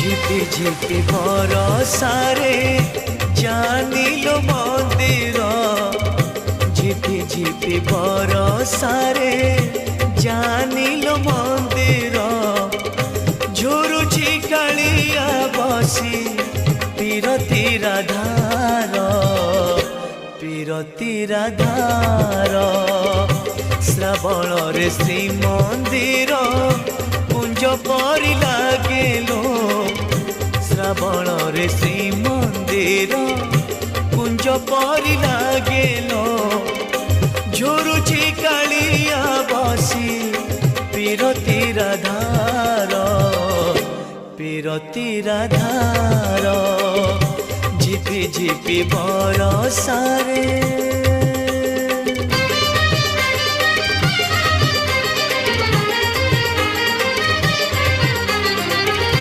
ঝিপি ঝিপি বরষারে জানিলো মন্দির ঝিপি ঝিপি বরষারে জানিলো মন্দির ঝুরুছি কাଳିଆ বসি পীরতি রাধার পীরতি রাধার শ্রাবণরে শ্রীমন্দির কুঞ্জ পরি লাগেলো শ্রাবণরে শ্রীমন্দির কুঞ্জ পরি লাগেলো ঝুরুছি কাଳିଆ বসি পীরতি রাধার পীরতি রাধার ঝিপি ঝিপি বরষারে।